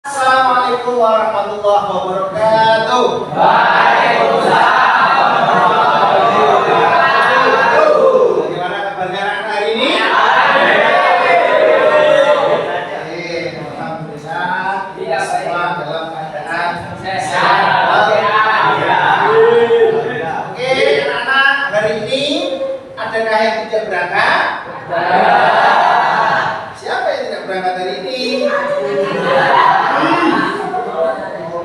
Assalamualaikum warahmatullahi wabarakatuh. Waalaikumsalam warahmatullahi wabarakatuh. Bagaimana kabarnya anak hari ini? Alhamdulillah. Semua dalam keadaan sehat. Oke, anak-anak hari ini adakah yang tidak berangkat? Siapa yang tidak berangkat hari ini?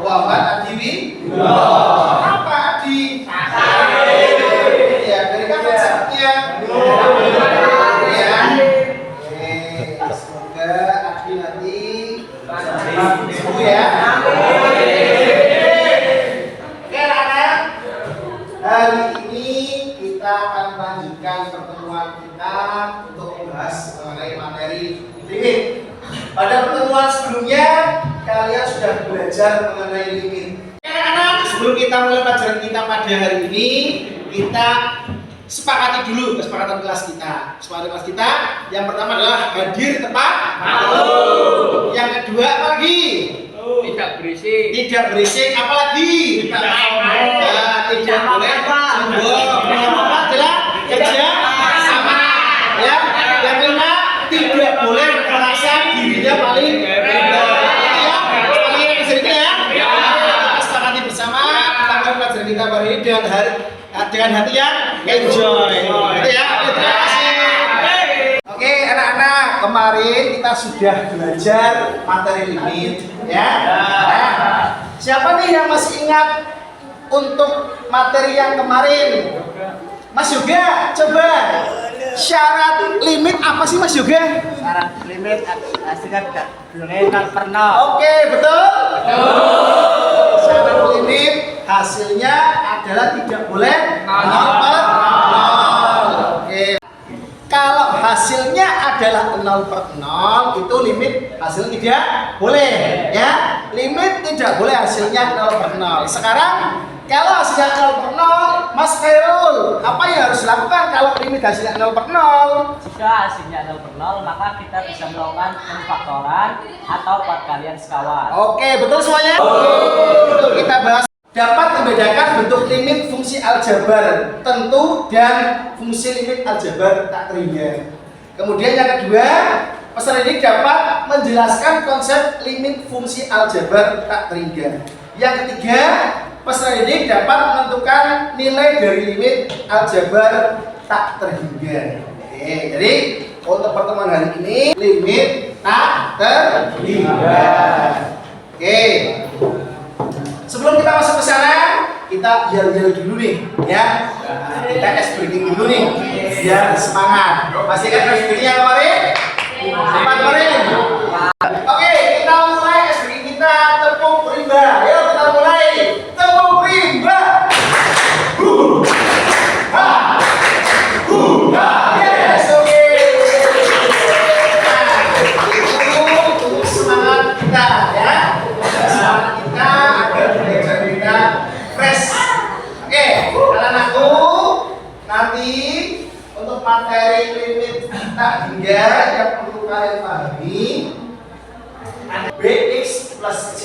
Muhammad Adi. Apa Adi? Ya, dari kapan sakitnya? Ya. Semoga Adi nanti sembuh ya. Oke, anak-anak. Hari ini kita akan melanjutkan pertemuan kita untuk membahas mengenai materi limit. Pada pertemuan sebelumnya kalian sudah belajar mengenai limit. Anak-anak, sebelum kita mulai pelajaran kita pada hari ini, kita sepakati dulu kesepakatan kelas kita. Kesepakatan kelas kita yang pertama adalah hadir tepat waktu. Yang kedua apa lagi? Tidak berisik. Tidak berisik, apalagi? Tidak boleh sombong. Yang keempat adalah kerja sama. Ya, yang kelima tidak boleh merasa dirinya paling hebat. Ya, sekali yang sedikit ya. Kita sepakati bersama tentang pelajaran kita hari ini dengan hati yang enjoy. Gitu ya. Terima kasih. Oke, anak-anak, kemarin kita sudah belajar materi limit, ya. Nah, siapa nih yang masih ingat untuk materi yang kemarin? Mas Yoga, coba syarat limit apa sih Mas Yoga? Syarat limit hasilnya tidak boleh pernah. Oke, betul? Syarat limit hasilnya adalah tidak boleh nol. Oke. Kalau hasilnya adalah 0/0, itu limit hasil tidak boleh, ya. Limit tidak boleh hasilnya 0/0. Sekarang kalau hasilnya 0/0, Mas Khairul, apa yang harus dilakukan kalau limit hasilnya 0/0? Jika hasilnya 0/0, maka kita bisa melakukan pemfaktoran atau perkalian sekawan. Oke, betul semuanya? Betul, kita bahas dapat membedakan bentuk limit fungsi aljabar tentu dan fungsi limit aljabar tak terhingga. Kemudian yang kedua, peserta didik dapat menjelaskan konsep limit fungsi aljabar tak terhingga. Yang ketiga, peserta didik dapat menentukan nilai dari limit aljabar tak terhingga. Oke, jadi untuk pertemuan hari ini limit tak terhingga. Oke. Sebelum kita masuk ke sana, kita yel-yel dulu nih, ya. Nah, kita ice breaking dulu nih, biar semangat. Pastikan ice breaking yang kemarin, sempat kemarin. Oke, kita mulai ice breaking kita tepung rimba. Ayo kita mulai tepung rimba. Yes, oke. Nah, itu untuk semangat kita, ya. Semangat kita agar belajar kita fresh. Oke, anak-anakku, nanti untuk materi limit tak hingga yang perlu kalian pahami ada bx plus c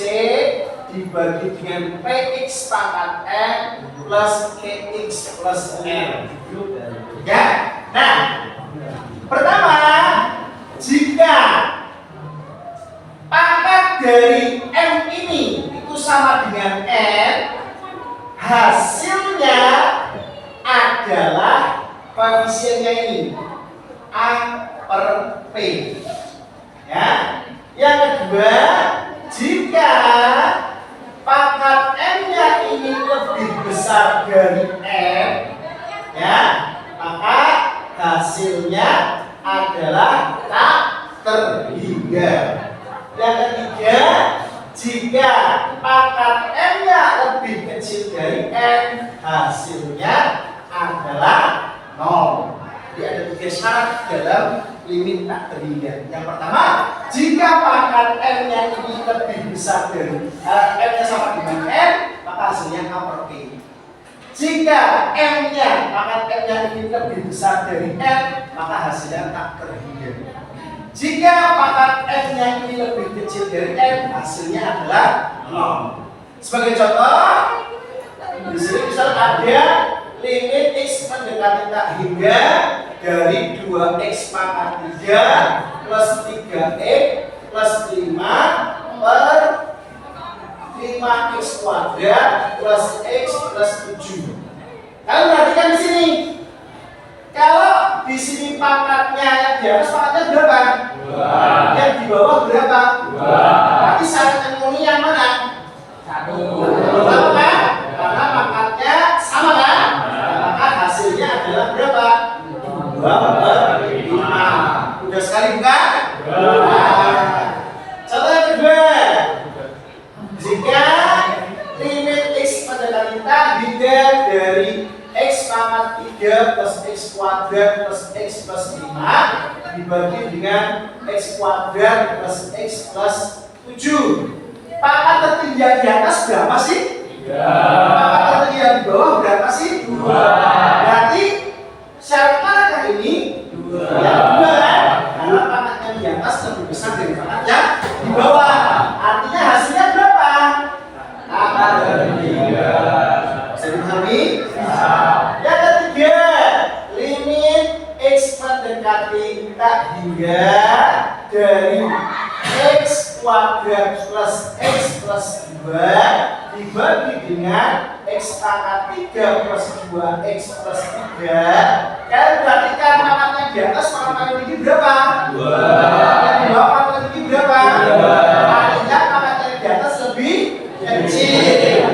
dibagi dengan px pangkat n plus kx plus n. Ya, nah, pertama, jika pangkat dari m ini itu sama dengan n, hasilnya adalah koefisiennya ini a per p. Ya. Yang kedua, jika pangkat n-nya ini lebih besar dari n, ya, maka hasilnya adalah tak terhingga. Yang ketiga, jika pangkat n-nya lebih kecil dari n, hasilnya adalah 0. Jadi ada 3 syarat dalam limit tak terhingga. Yang pertama, jika pangkat n-nya ini lebih besar dari n-nya sama dengan n, maka hasilnya a per p. Jika m-nya, pangkat n-nya ini lebih besar dari n, maka hasilnya tak terhingga. Jika pangkat N-nya ini lebih kecil dari N, hasilnya adalah 0. Sebagai contoh, di sini misal ada limit X mendekati tak hingga dari 2X pangkat 3 plus 3X plus 5 per 5X kuadrat plus X plus 7. Kalian perhatikan di sini. Kalau di sini pangkatnya yang di atas pangkatnya berapa? 2. Yang di bawah berapa? 2. Berarti syarat ekonomi yang mana? 1. Kenapa kan? Karena pangkatnya sama kan? Maka hasilnya adalah berapa? 2 per 5. Udah sekali bukan? Contoh yang kedua. Jika limit X mendekati hingga dari X pangkat 3 plus X kuadrat plus X plus 5 dibagi dengan X kuadrat plus X plus 7. Pangkat tertinggi yang di atas berapa sih? 3. Pangkat tertinggi yang di bawah berapa sih? 2. Berarti syarat manakah ini? 2. Yang 2 kan? Karena pangkat yang di atas lebih besar dari pangkat yang di bawah. Artinya hasilnya berapa? Pangkat tertinggi. Bisa dipahami? Yang ketiga, limit X mendekati tak hingga dari X kuadrat plus X plus 2 dibagi dengan X pangkat 3 plus 2X plus 3. Kalian perhatikan pangkatnya di atas pangkat yang tinggi berapa? 2. Yang di bawah pangkat tinggi berapa? 2. Artinya pangkat yang di atas lebih kecil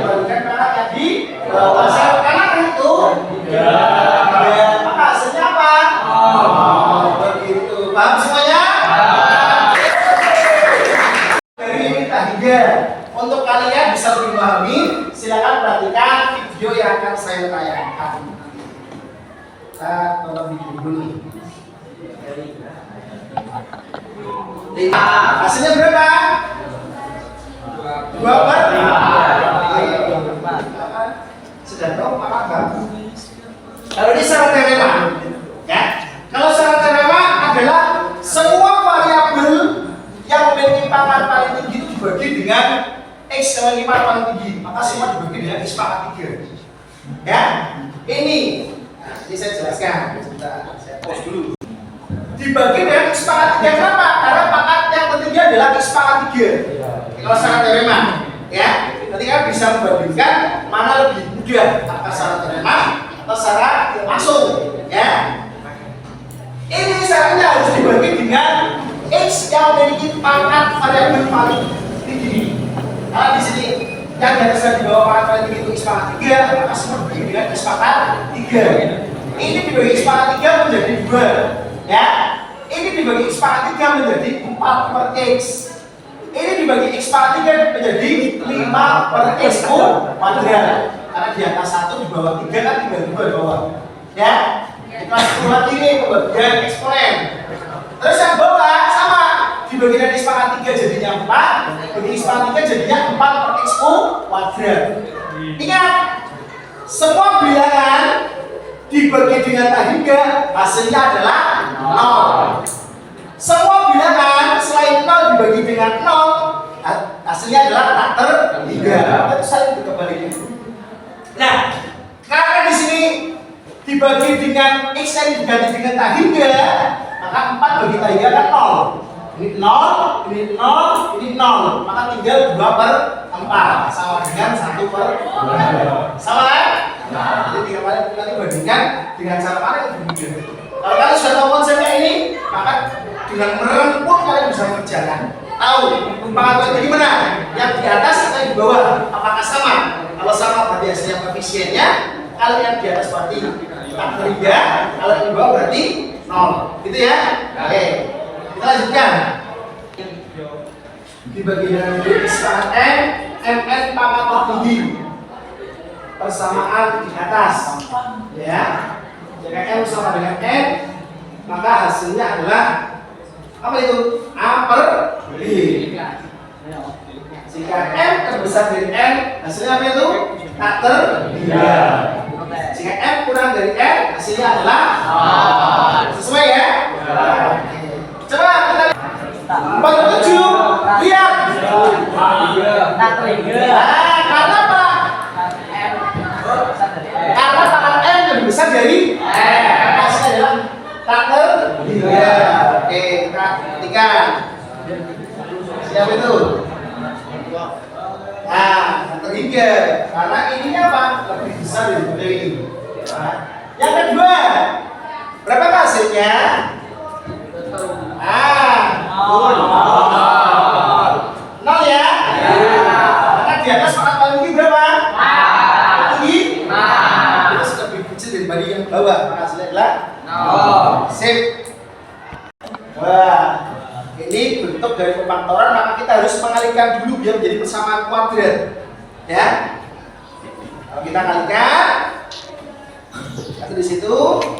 dibandingkan pangkat yang di bawah. Karena itu maka hasilnya apa? Begitu. Paham semuanya? Dari limit tak hingga. Untuk kalian bisa lebih memahami, silakan perhatikan video yang akan saya tayangkan. Kita tonton video dulu. Hasilnya berapa? 2 per 5. Sudah tahu apa? Kalau ini syarat teorema, ya. Kalau syarat teorema adalah semua variabel yang memiliki pangkat paling tinggi itu dibagi dengan X dengan 5 paling tinggi, maka semua dibagi dengan X pangkat 3. Ya, ini saya jelaskan. Sebentar, saya pause dulu. Dibagi dengan X pangkat 3 kenapa? Karena pangkat yang tertinggi adalah X pangkat 3. Kalau syarat teorema, ya, nanti kan bisa membandingkan mana lebih mudah, apakah syarat teorema atau syarat langsung, ya. Ini syaratnya harus dibagi dengan X yang memiliki pangkat variabel paling tinggi. Karena di sini yang di atas dan di bawah pangkat paling tinggi itu X pangkat 3, maka semua dibagi dengan X pangkat 3. Ini dibagi X pangkat 3 menjadi 2, ya. Ini dibagi X pangkat 3 menjadi 4 per X. Ini dibagi X pangkat 3 menjadi 5 per X kuadrat. Karena di atas 1 di bawah 3 kan tinggal 2 di bawah, ya. Kelas 2 lagi nih pembagian eksponen. Terus yang bawah sama, dibagi dari X pangkat 3 jadinya 4, bagi X pangkat 3 jadinya 4 per X kuadrat. Ingat, semua bilangan dibagi dengan tak hingga hasilnya adalah 0. Semua bilangan selain 0 dibagi dengan 0 hasilnya adalah tak terhingga. Itu saling berkebalikan. Nah, karena di sini dibagi dengan X yang diganti dengan tak hingga, maka 4 bagi tak hingga kan 0. Ini 0, ini 0, ini 0. Maka tinggal 2 per 4 sama dengan 1 per 2. Sama kan? Jadi tinggal kalian nanti bandingkan dengan cara mana yang berbeda. Kalau kalian sudah tahu konsepnya ini, maka dengan meremput kalian bisa mengerjakan. Tahu pangkat itu gimana? Yang di atas atau yang di bawah? Apakah sama? Kalau sama berarti hasilnya koefisiennya. Kalau yang di atas berarti tak terhingga. Kalau yang di bawah berarti 0. Gitu ya? Oke. Kita lanjutkan. Dibagi dengan X pangkat N, MN pangkat tertinggi. Persamaan di atas, ya. Jika M sama dengan N, maka hasilnya adalah apa itu? A per B. Jika M terbesar dari N, hasilnya apa itu? Tak terhingga. Jika M kurang dari N, hasilnya adalah A. Sesuai ya? Coba kita Oke, kita ketikkan. Siap itu? Nah, ketiga, karena ini apa? Lebih besar daripada ini. Nah, yang kedua, berapa hasilnya? Nol ya? Karena di atas pangkat paling tinggi berapa? Tinggi? Terus lebih kecil daripada yang bawah, maka hasilnya adalah sip. Wah, ini bentuk dari pemantauan, maka kita harus mengalihkan dulu biar menjadi persamaan kuadrat. Ya, kalau kita kalikan, atau di situ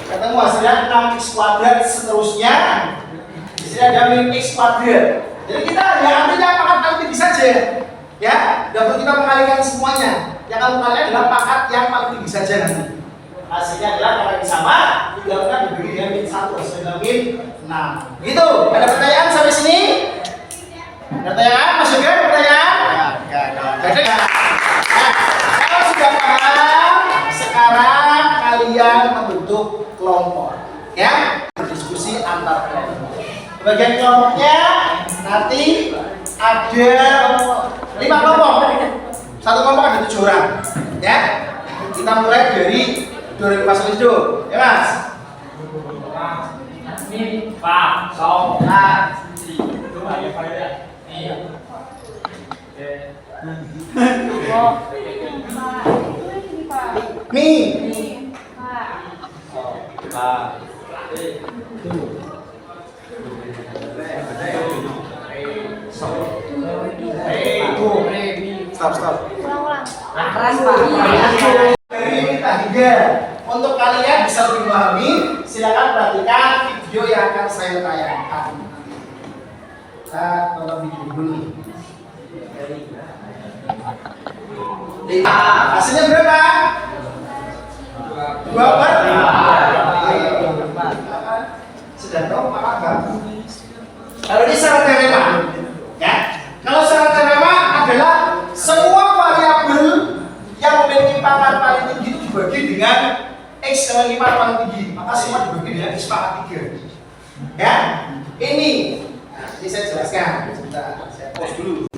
ketemu hasilnya 6x kuadrat, seterusnya di sini ada min x kuadrat. Jadi kita ya ambil yang pangkat paling tinggi saja, ya. Tidak perlu kita mengalihkan semuanya. Yang kamu kalikan adalah pangkat yang paling tinggi saja nanti. Hasilnya adalah kalau ini sama, tinggalkan dibagi dengan min 1 hasilnya min 6. Gitu. Ada pertanyaan sampai sini? Ada pertanyaan? Mas Yoga ada pertanyaan? Ya. Nah, kalau sudah paham, sekarang kalian membentuk kelompok, ya. Berdiskusi antar kelompok. Bagian kelompoknya nanti ada 5 kelompok. Satu kelompok ada 7 orang, ya. Kita mulai dari dari Mas Wisdo, ya Mas. Ini Pak, Song, Nah, itu aja pada. Iya. Mi. Stop. Dari kita hingga untuk kalian bisa lebih memahami, silakan perhatikan video yang akan saya tayangkan. Kita tonton video dulu. Hasilnya berapa? 2/4. Sudah tahu apa? Kalau ini syarat teorema, ya. Kalau syarat teorema adalah semua variabel yang memiliki pangkat paling tinggi itu dibagi dengan x dengan pangkat paling tinggi, maka semua dibagi dengan x pangkat 3. Ya, ini saya jelaskan. Sebentar, saya pause dulu.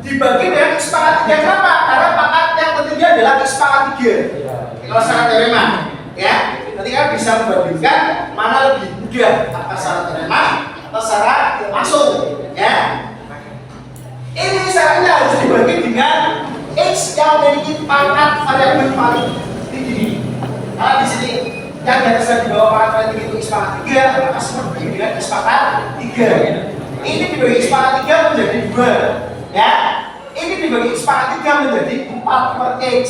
Dibagi dengan x pangkat 3 kenapa? Karena pangkat yang tertinggi adalah x pangkat 3. Kalau syarat teorema, ya, nanti kan bisa membandingkan mana lebih mudah, apakah syarat teorema atau syarat langsung, ya. Ini syaratnya harus dibagi dengan x yang memiliki pangkat variabel paling tinggi. Karena di sini yang di atas dan di bawah pangkat paling tinggi itu x pangkat 3, maka semua dibagi dengan x pangkat 3. Ini dibagi x pangkat 3 menjadi 2, ya. Ini dibagi x pangkat 3 menjadi 4/x.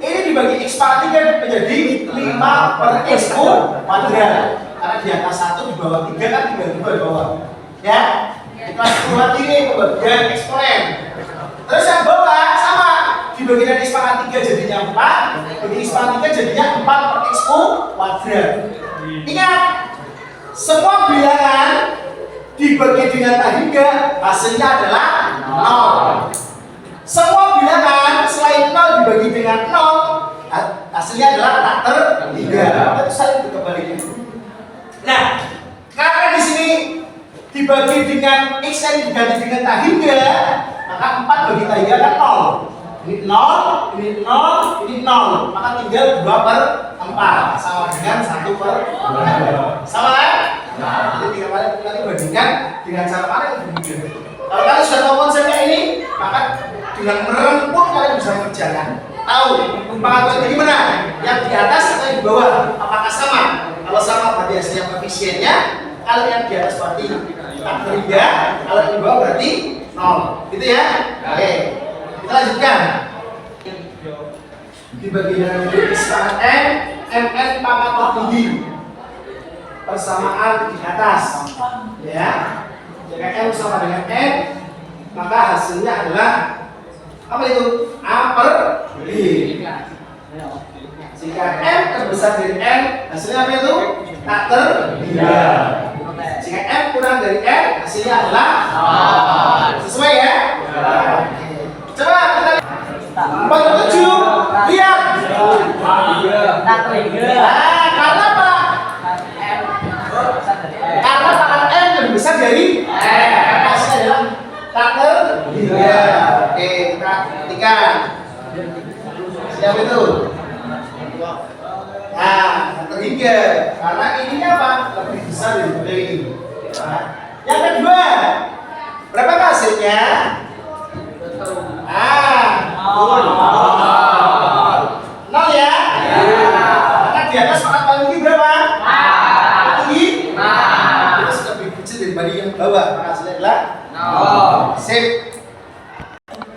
Ini dibagi x pangkat 3 menjadi 5/x kuadrat. Karena di atas 1 di bawah 3 kan tinggal 2 di bawah, ya. Kita buat ini pembagian eksponen. Terus yang bawah sama, dibagi dengan x pangkat 3 jadinya 4, dibagi x pangkat 3 jadinya 4/x kuadrat. Ingat, semua bilangan dibagi dengan tak hingga hasilnya adalah 0. Semua bilangan selain 0 dibagi dengan 0 hasilnya adalah tak terhingga. Itu saling berkebalikan. Nah, karena di sini dibagi dengan x yang diganti dengan tak hingga, maka 4 bagi tak hingga kan 0. Ini 0, ini 0, ini 0. Maka tinggal 2/4 sama dengan 1/2. Sama kan? Jadi tinggal nanti bandingkan dengan cara mana yang lebih mudah. Kalau kalian sudah tahu konsepnya ini, maka dengan meremput kalian bisa mengerjakan. Tahu pangkat paling gimana? Yang di atas atau yang di bawah? Apakah sama? Kalau sama berarti hasilnya koefisiennya. Kalau yang di atas berarti tak terhingga. Kalau yang di bawah berarti 0. Gitu ya? Oke. Kita lanjutkan. Dibagi dengan x pangkat n, mn pangkat tertinggi. Persamaan di atas, ya. Jika m sama dengan n, maka hasilnya adalah apa itu? A/B. Jika m terbesar dari n, hasilnya apa itu? Tak terhingga. Jika m kurang dari n, hasilnya adalah sesuai ya? Coba kita 47, lihat. Tak terhingga. Karena apa? Karena pangkat lebih besar daripada ini. Nah, yang kedua, berapa hasilnya? Nol ya? Karena di atas pangkat paling tinggi berapa? Tinggi? Kita sudah lebih kecil daripada yang bawah, maka hasilnya adalah nol. Sip.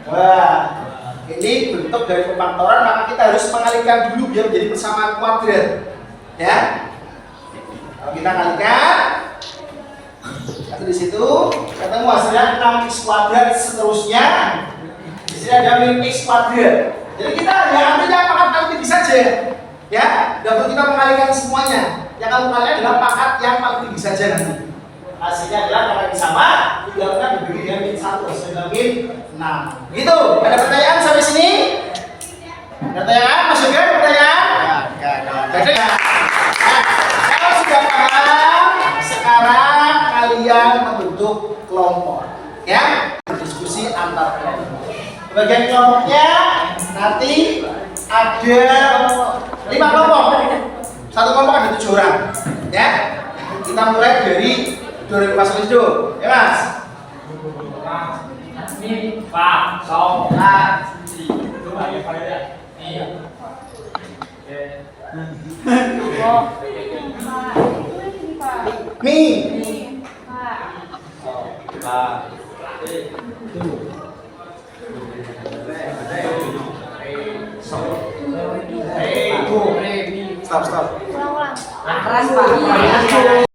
Wah, ini bentuk dari pemantauan, maka kita harus mengalihkan dulu biar menjadi persamaan kuadrat. Ya. Kalau kita kalikan, atau di situ ketemu hasilnya 6x kuadrat, seterusnya di sini ada min x kuadrat. Jadi kita hanya ambil yang pangkat paling tinggi saja, ya. Tidak perlu kita mengalihkan semuanya. Yang kamu kalikan adalah pangkat yang paling tinggi saja nanti. Hasilnya adalah karena ini sama, tinggalkan dibagi dengan min 1 sehingga min 6. Gitu. Ada pertanyaan sampai sini? Ada pertanyaan? Mas Yoga, ada pertanyaan? Ya. Kalau sudah paham, sekarang kalian membentuk kelompok, ya, diskusi antar kelompok. Bagian kelompoknya nanti ada 5 kelompok. Satu kelompok ada 7 orang, ya. Kita mulai dari 2005 itu, ya Mas. Ini Pak, Song, itu banyak kalian. Iya. Mi. Stop.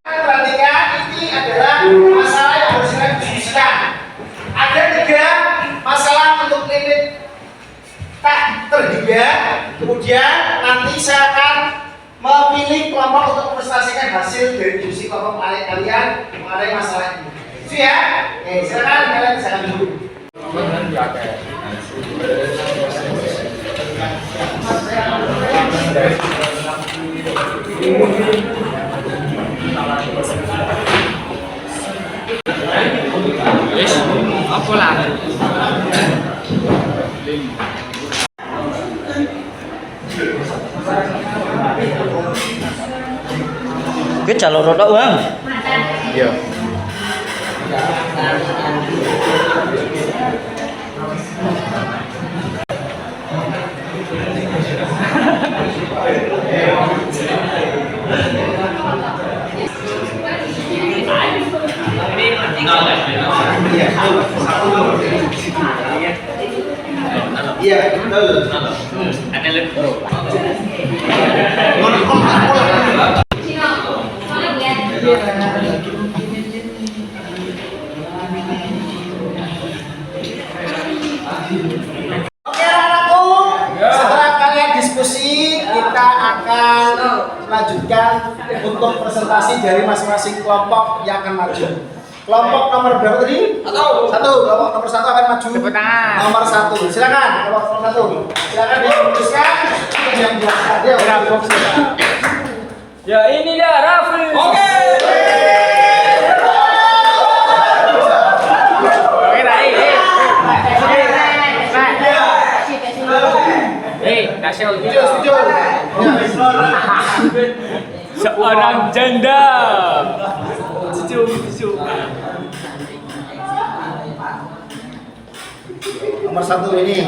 Perhatikan, ini adalah masalah yang harus kita diskusikan. Ada 3 masalah untuk limit tak terhingga. Kemudian nanti saya akan memilih kelompok untuk mempresentasikan hasil dari diskusi kelompok kalian mengenai masalah ini. Itu ya. Oke, silakan kalian bisa dulu. Apa lah? Cái trả lời đó không? Iya. Iya, betul. Ada lebih. Oke anak-anakku, setelah kalian diskusi, kita akan melanjutkan untuk presentasi dari masing-masing kelompok yang akan maju. Kelompok nomor berapa tadi? Satu. Kelompok nomor 1 akan maju. Nomor 1. Silakan. Kelompok nomor 1. Silakan dia menuliskan yang jelaskan. Dia Ya ini dia Rafli. Oke. Seorang janda. Nomor 1 ini.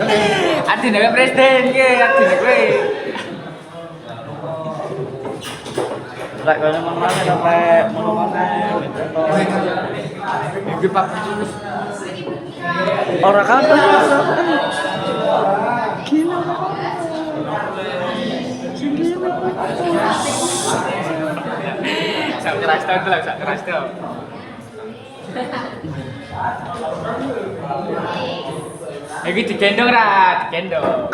Oke. Ati nek presiden ke, ati nek kowe. Lại coi nó mana sampai mana. Iki Pak. Orang kata. Sak keras tau lah, sak keras tau. Iki digendong ra, digendong.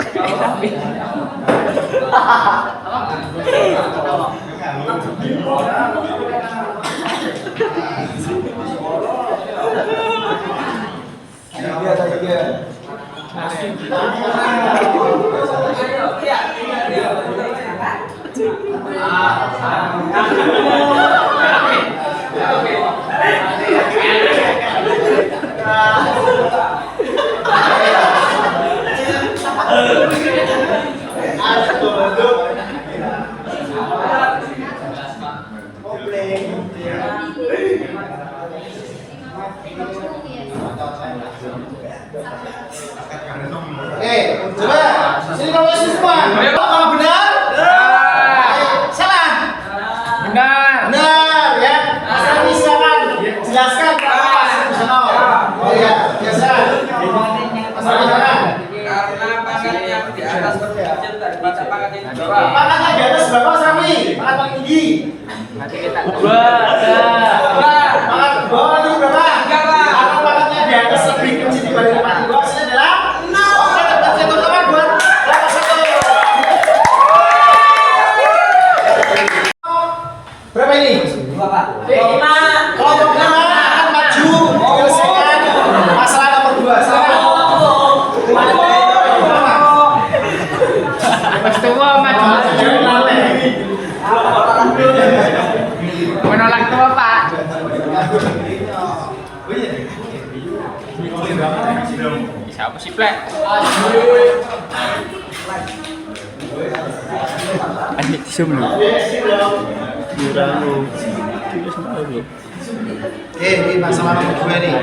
Kelompok 5 akan maju menyelesaikan masalah nomor 2. Silakan. Mas tua maju. Menolak tua, Pak. Siapa sih, Plek? Adik tisu belum? Ini masalah nomor 2 nih.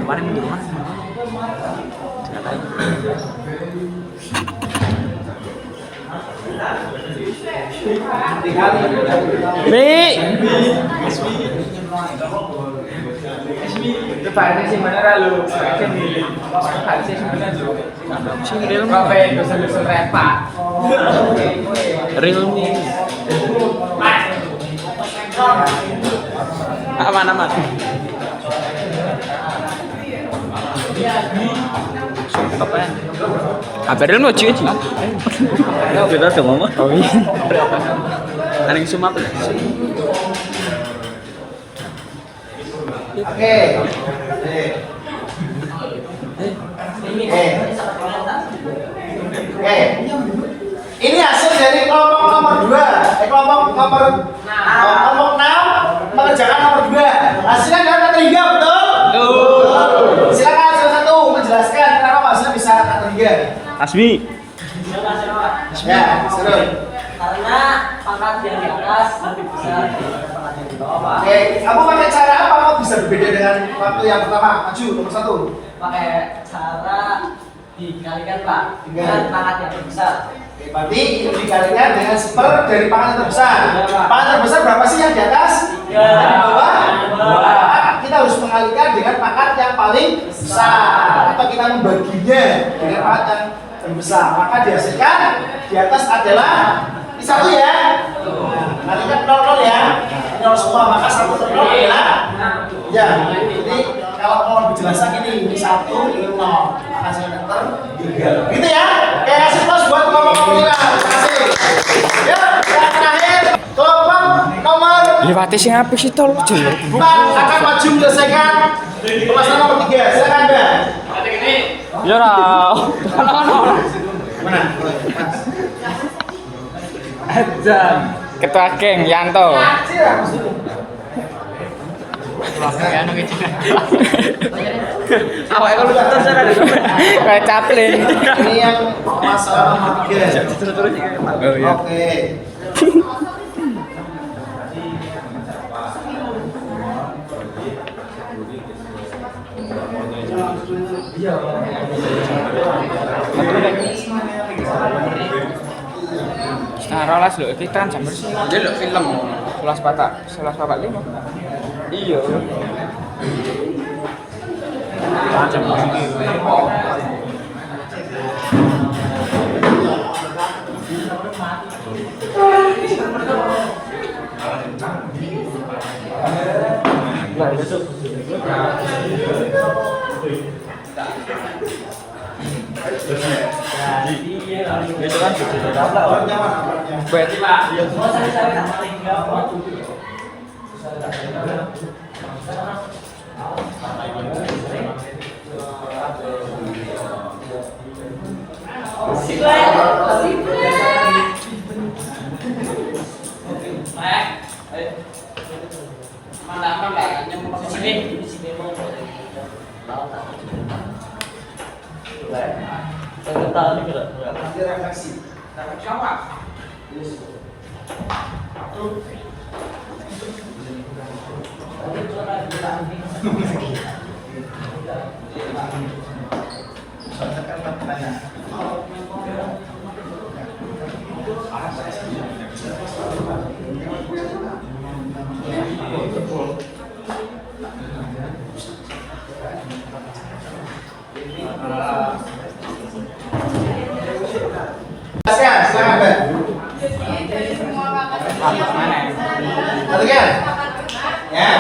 Kemarin di rumah. Mi. Depannya sih mana lalu? Kan di harusnya sebenarnya dulu. Sing real apa ya? Dosa-dosa repa. Realme. Aman. Apa ya? Apa real mau cuci? Kita tuh mama. Oh iya. Aning sumap. Oke. Ini hasil dari kelompok nomor 2. Kelompok nomor 6 mengerjakan nomor 2. Hasilnya adalah kata 3, betul? Betul. Silakan salah satu menjelaskan kenapa hasilnya bisa kata 3. Asmi. Ya, seru. Karena pangkat yang di atas lebih besar daripada pangkat yang di bawah. Oke, kamu pakai cara apa kok bisa berbeda dengan waktu yang pertama? Maju nomor 1. Pakai cara dikalikan, Pak, Dengan dengan pangkat yang lebih besar. Oke, berarti itu dikalikan dengan seper dari pangkat yang terbesar. Pangkat terbesar berapa sih yang di atas? 3. Yang di bawah? 2. Kita harus mengalihkan dengan pangkat yang paling besar. Atau kita membaginya dengan pangkat yang terbesar. Maka dihasilkan di atas adalah ini 1 ya. Nanti kan 0 ya. 0 semua, maka 1 per 0 adalah ya. Jadi kalau mau lebih jelas lagi ini 1, ini 0. Maka hasilnya ter 3. Gitu ya. Oke, kasih plus buat kelompok kita. Terima kasih. Ya, yang terakhir kelompok nomor Lewati sing apik sih tol jelek. 4 akan maju menyelesaikan pembahasan nomor 3. Silakan Anda. Ya ra. Mana? Adzan. Ketua geng Yanto. Awak kalau terus ada kayak caplin. Ini yang masalah nomor 3. Oh iya. Oke. Nah, rolas lho, iki kan jam bersih. Iya lho film. 11:45. Iya. Jam bersih. Lah, besok. Itu kan bet. Nanti refleksi. Refleksi apa? Silakan, Mbak. Dari semua kakak Satu kan? Ya.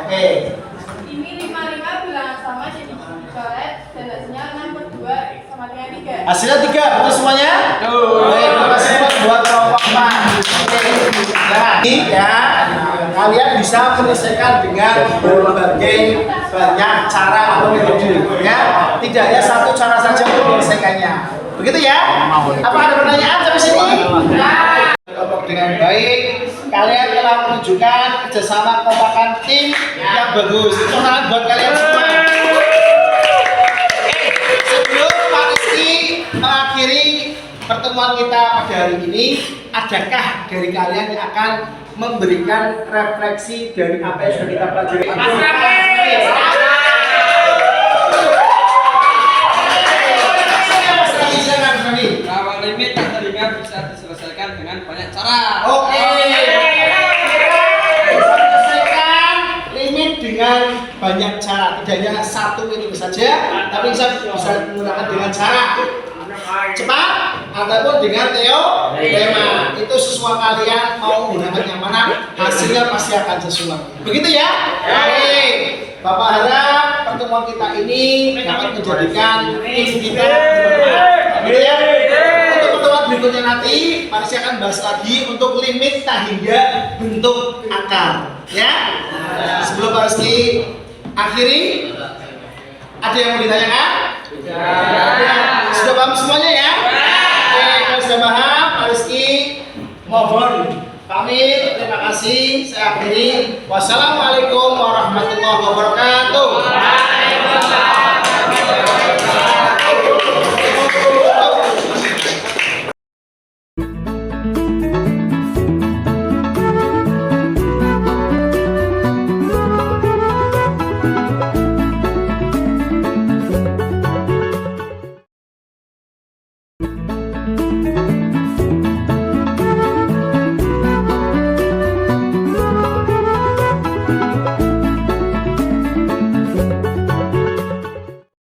Oke. Ini 55 bilangan sama jadi coret dan hasilnya 6/2 sama dengan 3. Hasilnya 3, betul semuanya? Betul. Baik, terima kasih buat kelompok Nah, ini ya, kalian bisa menyelesaikan dengan berbagai banyak cara atau metode ya. Tidak hanya satu cara saja untuk menyelesaikannya. Begitu ya? Apa ada pertanyaan sampai sini? Kelompok dengan baik, kalian telah menunjukkan kerjasama kekompakan tim yang bagus. Tepuk tangan buat kalian semua. Sebelum Pak Rizky mengakhiri pertemuan kita pada hari ini, adakah dari kalian yang akan memberikan refleksi dari apa yang sudah kita pelajari? Bahwa limit tak terhingga bisa diselesaikan dengan banyak cara. Oke. Selesaikan limit dengan banyak cara. Tidak hanya satu itu saja, tapi bisa menggunakan dengan cara cepat ataupun dengan tema. Itu sesuai kalian mau menggunakan yang mana, hasilnya pasti akan sesuai. Begitu ya? Oke. Bapak harap pertemuan kita ini dapat menjadikan tim kita bermanfaat. Begitu ya? Untuk pertemuan berikutnya nanti, Pak Rizky akan bahas lagi untuk limit tak hingga bentuk akar. Ya? Sebelum Pak Rizky akhiri, ada yang mau ditanyakan? Ya. Sudah paham semuanya ya? Oke, kalau sudah paham, Pak Rizky mohon pamit. Terima kasih. Saya akhiri. Wassalamualaikum warahmatullahi wabarakatuh.